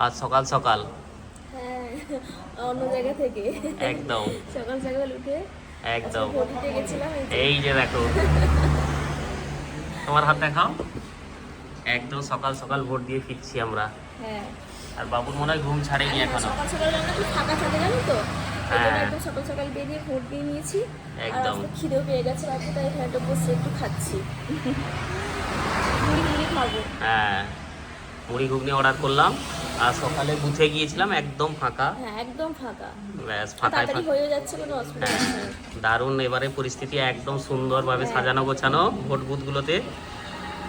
আজ সকাল সকাল হ্যাঁ, অন্য জায়গা থেকে একদম সকাল সকাল উঠে আজকে একদম। ভোট দিতে গেছিলাম এই যে দেখো, তোমার হাত দেখাও। একদম সকাল সকাল ভোট দিয়ে ফিরছি আমরা। হ্যাঁ। আর বাবুর মনে হয় ঘুম ছাড়েনি হ্যাঁ, এখনো। সকাল সকাল রান্না একটু ফাঁকা থাকে জানো তো, এই জন্য হ্যাঁ একদম সকাল সকাল বেরিয়ে ভোট দিয়ে নিয়েছি। আর একদম। আজকে খিদেও পেয়ে গেছে রাতে, তাই এখানে একটু বসে একটু খাচ্ছি। মুড়ি মুড়ি খাবো। হ্যাঁ, মুড়ি ঘুগনি অর্ডার করলাম। আর সকালে বুথে গিয়েছিলাম, একদম ফাঁকা। হ্যাঁ, একদম ফাঁকা। ব্যাস আর ফাঁকায় তাড়াতাড়ি ফাঁকা। হয়ে যাচ্ছে, কোনো অসুবিধা হ্যাঁ, হচ্ছে না। দারুণ এবারে পরিস্থিতি, একদম সুন্দরভাবে হ্যাঁ। সাজানো গোছানো ভোট বুথগুলোতে।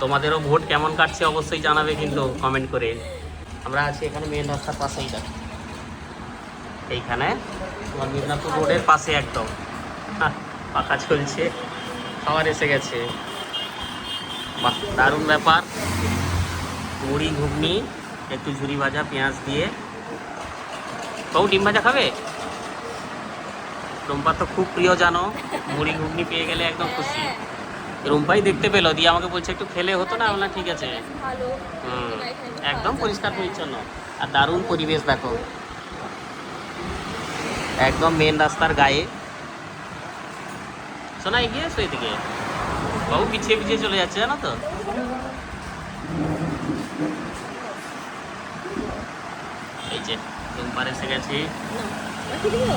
তোমাদেরও ভোট কেমন কাটছে অবশ্যই জানাবে কিন্তু কমেন্ট করে। আমরা আছি এখানে মেন রাস্তার পাশেই, দেখো এইখানে তোমার মিদনাপুর রোডের পাশে একদম। পাখা চলছে, খাবার এসে গেছে। বাহ, দারুণ ব্যাপার। মুড়ি ঘুগনি, একটু ঝুরি ভাজা পেঁয়াজ দিয়ে। বাবু ডিম ভাজা খাবে? রুম্পা তো খুব প্রিয় জানো, মুড়ি ঘুগনি পেয়ে গেলে একদম খুশি। হ্যাঁ, রুম্পাই দেখতে পেলো, দিয়ে আমাকে বলছে একটু খেলে হতো না। বললাম ঠিক আছে। বেশ ভালো। হুম, এখানে একটু একদম খাওয়া পরিষ্কার যাচ্ছে। পরিচ্ছন্ন আর দারুণ পরিবেশ দেখো, একদম মেন রাস্তার গায়ে। শোনা এগিয়ে এসো এদিকে। বাবু পিছিয়ে পিছিয়ে চলে যাচ্ছে জানো তো। এই যে রুম্পার এসে গেছি। না, রাখি দিবো?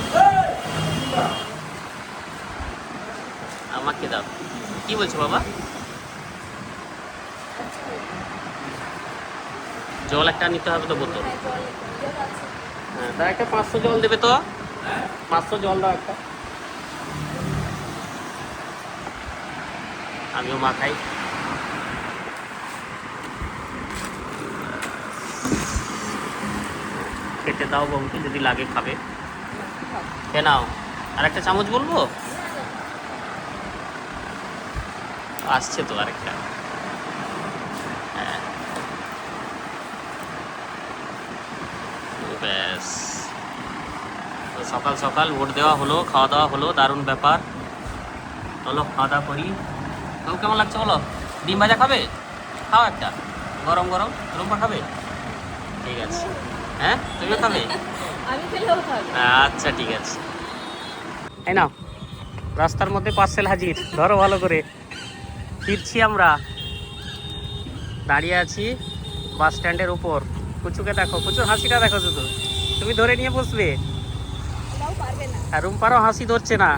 আমাকে দাও। কি বলছো বাবা? জল একটা নিতে হবে তো, বোতল। হ্যাঁ, জল জল আছে। হ্যাঁ, তা একটা 500 জল দেবে তো। 500 জল দাও একটা। আমিও মাখাই। খেতে দাও বাবুকে, যদি লাগে খাবে। খাও। খেয়ে নাও। আর একটা চামচ বলবো? আসছে তো আরেকটা। হ্যাঁ, ব্যাস। তো সকাল সকাল ভোট দেওয়া হলো, খাওয়া দাওয়া হলো, দারুণ ব্যাপার। চলো খাওয়া দাওয়া করি। তো কেমন লাগছে বলো? ডিম ভাজা খাবে? খাও একটা, গরম গরম। রুম্পা খাবে? ঠিক আছে। হ্যাঁ, তুমিও খাবে? আমি খেলেও খাবে। আচ্ছা ঠিক আছে। এই নাও, রাস্তার মধ্যে পার্সেল হাজির, ধরো ভালো করে। ফিরছি আমরা, দাঁড়িয়ে আছি বাস স্ট্যান্ডের উপর। কুচুকে দেখো, কুচুর হাসিটা দেখো শুধু। তুমি ধরে নিয়ে বসবে। ওরাও পারবে না। আর রুম্পারও হাসি ধরছে না।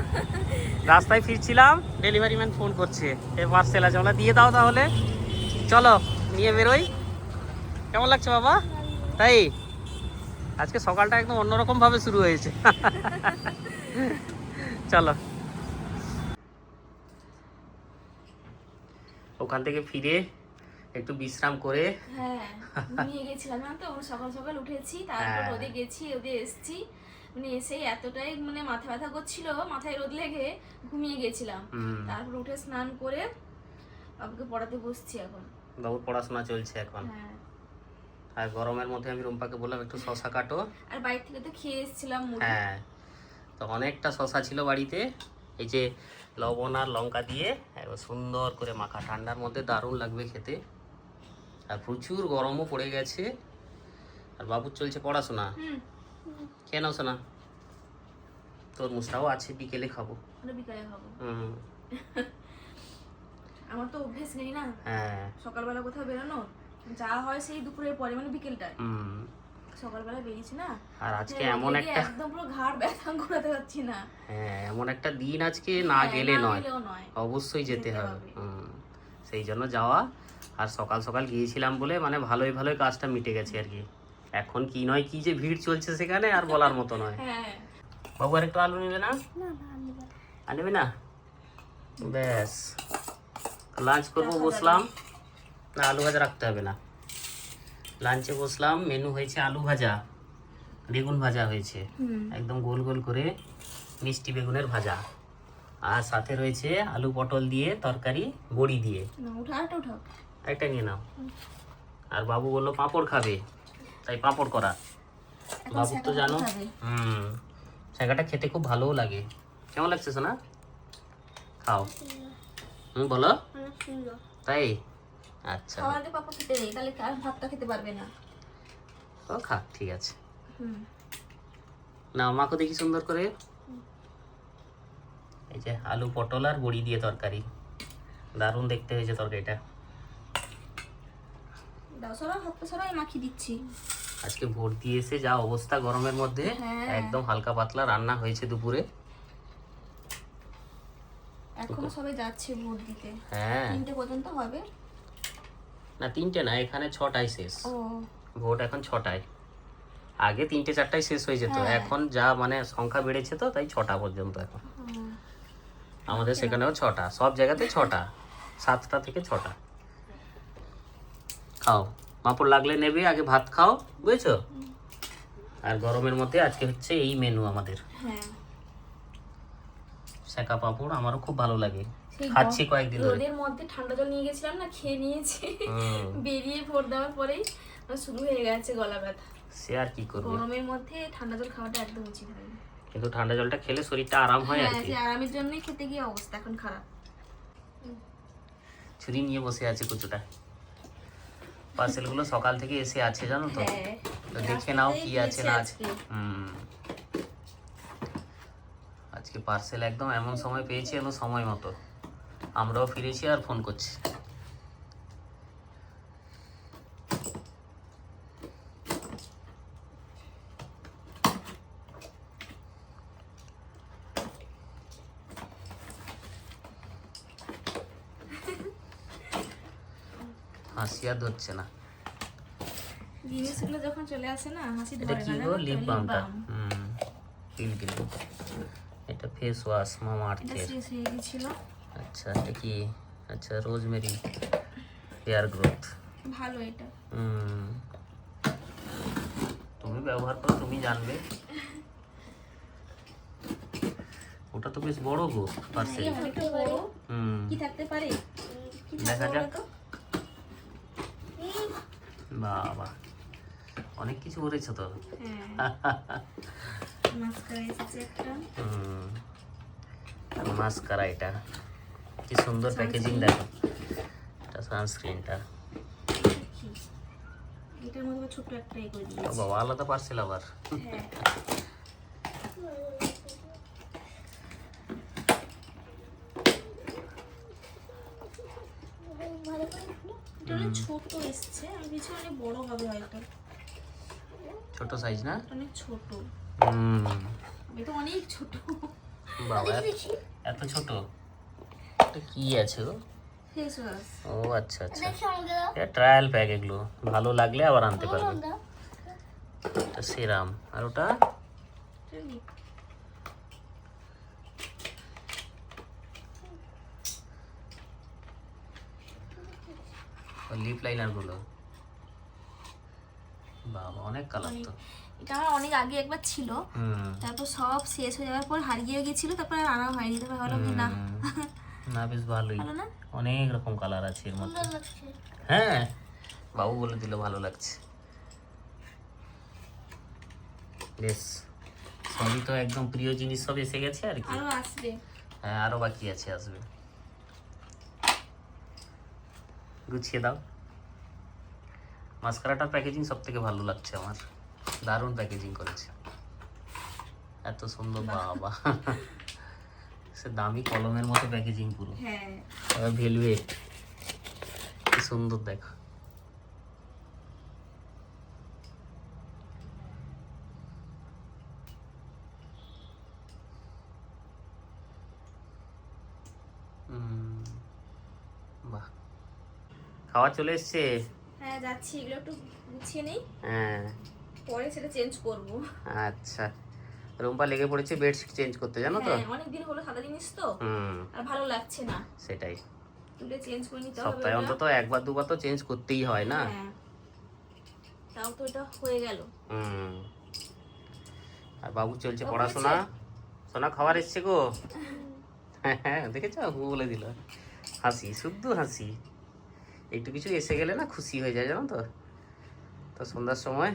রাস্তায় ফিরছিলাম, ডেলিভারি ম্যান ফোন করছে, এ পার্সেল আছে। আমরা দিয়ে দাও তাহলে, চলো নিয়ে বেরোই। কেমন লাগছে বাবা? তাই আজকে সকালটা একদম অন্যরকম ভাবে শুরু হয়েছে। চলো। ওখান থেকে ফিরে একটু বিশ্রাম করে। হ্যাঁ, ঘুমিয়ে গেছিলাম জানো তো। আমরা সকাল সকাল উঠেছি, তারপর হ্যাঁ। রোদে গেছি, রোদে এসেছি। মানে এসেই এতটাই মানে মাথা ব্যথা করছিল, মাথায় রোদ লেগে ঘুমিয়ে গেছিলাম। হুম। তারপর উঠে স্নান করে বাবুকে পড়াতে বসছি এখন। বাবুর পড়াশোনা চলছে এখন। হ্যাঁ। আর গরমের মধ্যে আমি রুম্পাকে বললাম একটু শশা কাটো। আর বাড়ি থেকে তো খেয়ে এসেছিলাম মুড়ি। হ্যাঁ, তো অনেকটা শশা ছিল বাড়িতে। এই যে লবণ আর লঙ্কা দিয়ে একবার সুন্দর করে মাখা, ঠান্ডার মধ্যে দারুণ লাগবে খেতে। আর প্রচুর গরমও পড়ে গেছে। আর বাবুর চলছে পড়াশোনা। হুম। কেন শোনা, তরমুজটাও আছে, বিকেলে খাবো। ওটা বিকালে খাবো। হুম। আমার তো অভ্যেস নেই না হ্যাঁ। সকালবেলা কোথাও বেরোনো। যা হয় সেই দুপুরের পরে, মানে বিকেলটায়। হুম। সকালবেলা বেরিয়েছি না, আর আজকে রোদ এমন লেগে একটা, একদম পুরো ঘাড় ব্যথা ঘোরাতে পারছি না। হ্যাঁ এমন একটা দিন আজকে, না হ্যাঁ, গেলে না নয়, গেলেও নয়, অবশ্যই যেতে যেতে হবে। হবে। হুম, সেই জন্য যাওয়া। আর সকাল সকাল গিয়েছিলাম বলে মানে ভালোই ভালোই কাজটা মিটে গেছে আর কি। এখন কি নয় কি যে ভিড় চলছে সেখানে, আর বলার মতো নয়। হ্যাঁ। বাবু আর একটু আলু নেবে না? আর নেবে না? ব্যাস, লাঞ্চ করবো বসলাম। না, আলু ভাজা রাখতে হবে না। লাঞ্চে বসলাম, মেনু হয়েছে আলু ভাজা, বেগুন ভাজা হয়েছে একদম গোল গোল করে, মিষ্টি বেগুনের ভাজা। আর সাথে রয়েছে আলু পটল দিয়ে তরকারি, বড়ি দিয়ে। উঠাও, এটা উঠাও। একটা নিয়ে নাও। আর বাবু বললো পাঁপড় খাবে, তাই পাঁপড় করা। এখন বাবুর তো সেকা জানো, খাবে। শেখাটা খেতে খুব ভালোও লাগে। কেমন লাগছে সোনা? খাও। বলো। তাই? আচ্ছা। খাওয়ার আগে পাপা খেতে নেই, তাহলে আর ভাতটা খেতে পারবে না। ও খা, ঠিক আছে। হুম। না মাকে দেখি সুন্দর করে। এই যে আলু পটল আর বড়ি দিয়ে তরকারি, দারুণ দেখতে হয়েছে তরকারিটা। দাও সরাও, হাত পা সরাও, আমি মাখিয়ে দিচ্ছি। আজকে ভোট দিয়ে এসে যা অবস্থা গরমের মধ্যে, হ্যাঁ। একদম হালকা পাতলা রান্না হয়েছে দুপুরে। এখনো সবাই যাচ্ছে ভোট দিতে। হ্যাঁ 3টে পর্যন্ত হবে। না 3টে না, এখানে 6টায় শেষ। ও ভোট এখন 6টায়, আগে 3টে 4টায় শেষ হয়ে যেত। হ্যাঁ। এখন যা মানে সংখ্যা বেড়েছে তো, তাই 6টা পর্যন্ত এখন। হুম। আমাদের সেখানেও 6টা, সব জায়গাতে 6টা, 7টা থেকে 6টা। খাও, পাঁপড় লাগলে নেবে, আগে ভাত খাও, বুঝেছো? আর গরমের মধ্যে আজকে হচ্ছে এই মেনু আমাদের, হ্যাঁ। সেকা পাঁপড় আমারও খুব ভালো লাগে, সেই খাচ্ছি কয়েকদিন ধরে। রোদের মধ্যে ঠান্ডা জল নিয়ে গেছিলাম না, খেয়ে নিয়েছি। হুম। বেরিয়ে ভোট দেওয়ার পরেই আমার শুরু হয়ে গেছে গলা ব্যথা। সে আর কি করবে, গরমের মধ্যে ঠান্ডা জল খাওয়াটা একদম উচিত হয়নি। কিন্তু ঠান্ডা জলটা খেলে শরীরটা আরাম হয় আর হ্যাঁ, কি। সেই আরামের জন্যই খেতে গিয়ে অবস্থা এখন খারাপ। ছুরি নিয়ে বসে আছে কুচুটা। পার্সেলগুলো সকাল থেকে এসে আছে জানো তো, হ্যাঁ, তো দেখে নাও কি আছে না আছে। আজকে। আজকে পার্সেল একদম এমন সময় পেয়েছি, এমন সময় মতো আমরাও ফিরেছি আর ফোন করছি। হাসি আর ধরছে না। জিনিসগুলো যখন চলে আসে না, হাসি এটা ধরে কি না। গো, জানো তো, লিপ lip বামটা? balm। পিলগ্রিম। এটা ফেস ওয়াশ মামা এটা আর্থের। শেষ হয়ে গেছিল। আচ্ছা এটা কি? আচ্ছা রোজমেরি হেয়ার গ্রোথ। ভালো এটা। তুমি ব্যবহার করো, তুমি জানবে। ওটা তো বেশ বড় গো পার্সেল। এই অনেকটা বড়। হুম কি থাকতে পারে? কি দেখা থাকতে যাক। পারে তো? বাবা অনেক কিছু করেছো তো। হ্যাঁ। মাস্কারা এসেছে একটা। মাস্কারা, এটা কি সুন্দর প্যাকেজিং দেখো। এটা সানস্ক্রিনটা। কি? এটার মধ্যে ছোট্ট একটা করে ও দিয়েছি। বাবা, আলাদা পার্সেল আবার। হ্যাঁ। এটা অনেক ছোট এসছে, আমি ভেবেছি অনেক বড় হবে হয়তো। ছোট সাইজ না? এটা অনেক ছোট। এটা অনেক ছোট। বাবা এত ছোট, এটা কি আছে গো? Face wash. ও আচ্ছা আচ্ছা, এটা ট্রায়াল প্যাক, এগুলো ভালো লাগলে আবার আনতে পারবে। এটা সিরাম, আর ওটা লিপ লাইনার গুলো। বাবা অনেক কালার তো। এটা আমার অনেক আগে একবার ছিল, হুম তারপর সব শেষ হয়ে যাওয়ার পর হারিয়ে গেছিল, তারপর আর আনা হয়নি। তারপর ভাবলাম যে না, না বেশ ভালোই, ভালো না? অনেক রকম কালার আছে এর মধ্যে। হ্যাঁ বাবু বলে দিল ভালো লাগছে। বেশ, সবই তো একদম প্রিয় জিনিস সব এসে গেছে আর কি। আরো আসবে। হ্যাঁ আরো বাকি আছে, আসবে। গুছিয়ে দাও। মাস্কারাটার প্যাকেজিং সব থেকে ভালো লাগছে আমার, দারুণ প্যাকেজিং করেছে, এত সুন্দর। বাবা সে দামি কলমের মতো প্যাকেজিং পুরো। হ্যাঁ। ভেলভেট, কি সুন্দর দেখো। বাহ, খাওয়া চলে এসছে। হ্যাঁ যাচ্ছি, এগুলো একটু গুছিয়ে নেই, হ্যাঁ পরে সেটা চেঞ্জ করব। আচ্ছা, রুম্পা লেগে পড়েছে বেডশিট চেঞ্জ করতে, জানো তো। হ্যাঁ, অনেক দিন হলো সাদা জিনিস তো, আর ভালো লাগছে না। সেটাই, তুলে চেঞ্জ করে নিতে হবে। সপ্তাহে অন্তত একবার দুবার তো চেঞ্জ করতেই হয় না। হ্যাঁ, তাও তো এটা হয়ে গেল। আর বাবু চলছে পড়াশোনা। সোনা খাবার এসছে গো। হ্যাঁ দেখেছো, হু বলে দিল। হাসি, শুদ্ধ হাসি। একটু কিছু এসে গেলে না খুশি হয়ে যায়, জানো তো। তো সন্ধ্যার সময়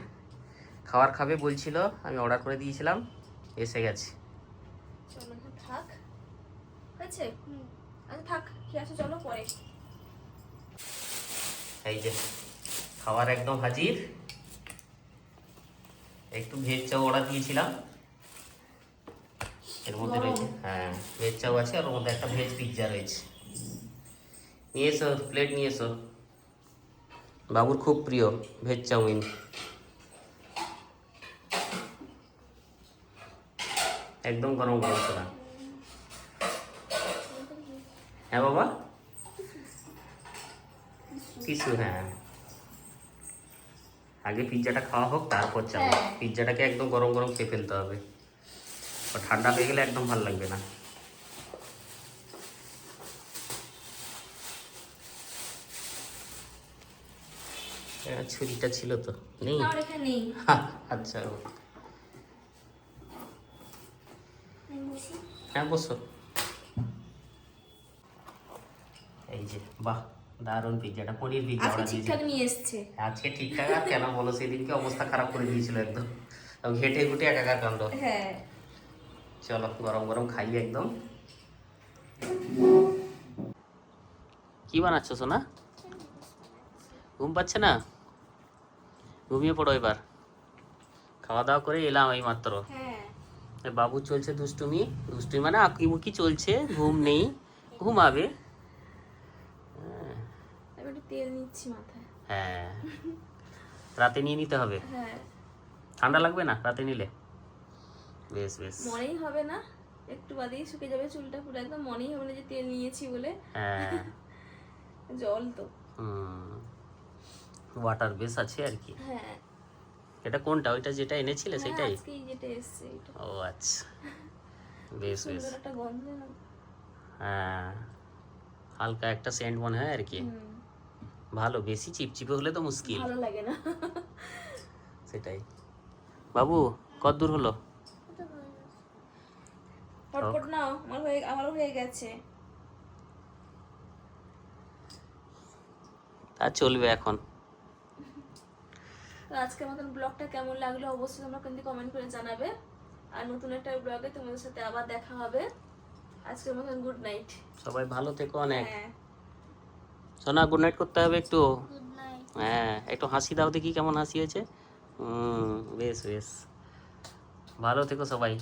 খাবার খাবে বলছিল, আমি অর্ডার করে দিয়েছিলাম, এসে গেছে। চলো এখন থাক, হয়েছে? আচ্ছা থাক, কি আছে চলো পরে। এই যে খাবার একদম হাজির। একটু ভেজ চাও অর্ডার দিয়েছিলাম, এর মধ্যে রয়েছে, হ্যাঁ ভেজ চাও আছে আর ওর মধ্যে একটা ভেজ পিৎজা রয়েছে। নিয়ে এসো, প্লেট নিয়ে এসো, বাবুর খুব প্রিয় ভেজ চাউমিন। একদম গরম গরম শোনা। হ্যাঁ বাবা, কিছু হ্যাঁ, আগে পিৎজাটা খাওয়া হোক তারপর চাও। হ্যাঁ। পিৎজাটাকে একদম গরম গরম খেয়ে ফেলতে হবে, আর ঠান্ডা হয়ে গেলে একদম ভালো লাগবে না। ছুরিটা ছিল তো নেই? আমার এখানে নেই। আচ্ছা আমি বসি। হ্যাঁ বসো। এই যে বাহ, দারুণ পিৎজাটা, পনির পিৎজা আজকে অর্ডার দিয়েছি। ঠিকঠাক নিয়ে এসছে। আজকে ঠিকঠাক আর কেন বলো, সেদিনকে অবস্থা খারাপ করে দিয়েছিল একদম, ঘেটে ঘুটে একাকার কাণ্ড। হ্যাঁ। চলো গরম গরম খাই একদম। কি বানাচ্ছো সোনা? ঘুম পাচ্ছে না? ঘুমিয়ে পড়ো এবার। খাওয়া দাওয়া করে এলাম এই মাত্র। হ্যাঁ। বাবু চলছে দুষ্টুমি, দুষ্টুমি মানে আঁকিবুকি চলছে, ঘুম নেই, ঘুমাবে। আমি একটু তেল নিচ্ছি মাথায়। হ্যাঁ, রাতে নিয়ে নিতে হবে, হ্যাঁ। ঠান্ডা লাগবে না রাতে নিলে। বেশ বেশ। মনেই হবে না, একটু বাদেই শুকে যাবে চুলটা পুরো, একদম মনেই হবে না যে তেল নিয়েছি বলে। হ্যাঁ জল তো। ওয়াটার বেস আছে আর কি। হ্যাঁ। এটা কোনটা, ওইটা যেটা এনেছিলে হ্যাঁ, সেটাই? আজকে এই যেটা এসছে এটা। ও আচ্ছা, বেশ বেশ। সুন্দর একটা গন্ধ না? হ্যাঁ, হালকা একটা সেন্ট মনে হয় আর কি। হুম, ভালো, বেশি চিপচিপে হলে তো মুশকিল। ভালো লাগে না। সেটাই। বাবু কত দূর হলো? ফটফট নাও, আমারও হয়ে গেছে। তা চলবে এখন। তো আজকের মতন ব্লগটা কেমন লাগলো অবশ্যই তোমরা কিন্তু কমেন্ট করে জানাবে। আর নতুন একটা ব্লগে তোমাদের সাথে আবার দেখা হবে। আজকের মতন গুড নাইট। সবাই ভালো থেকো অনেক। হ্যাঁ, সোনা গুড নাইট করতে হবে একটু। Good night. হ্যাঁ, একটু হাসি দাও দেখি কেমন হাসি হয়েছে। বেশ বেশ, ভালো থেকো সবাই।